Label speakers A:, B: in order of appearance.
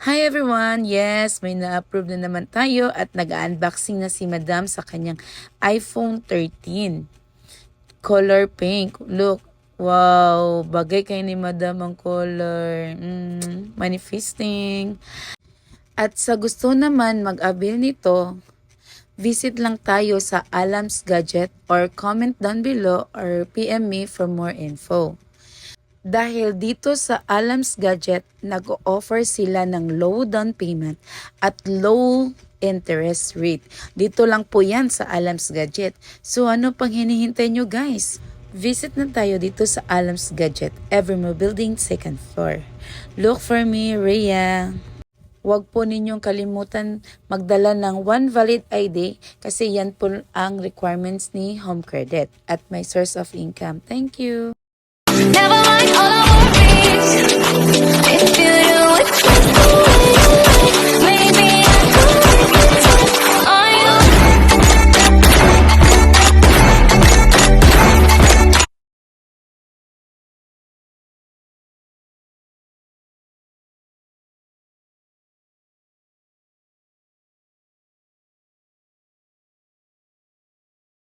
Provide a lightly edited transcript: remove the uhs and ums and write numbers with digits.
A: Hi everyone! Yes, may na-approve na naman tayo at nag-unboxing na si Madam sa kanyang iPhone 13. Color pink. Look. Wow! Bagay kay ni Madam ang color. Manifesting. At sa gusto naman mag-avail nito, visit lang tayo sa Alams Gadget or comment down below or PM me for more info. Dahil dito sa Alams Gadget, nag-offer sila ng low down payment at low interest rate. Dito lang po yan sa Alams Gadget. So ano pang hinihintay nyo guys? Visit na tayo dito sa Alams Gadget, Evermore Building, 2nd floor. Look for me, Rhea. Huwag po ninyong kalimutan magdala ng one valid ID kasi yan po ang requirements ni Home Credit at my source of income. Thank you.
B: Never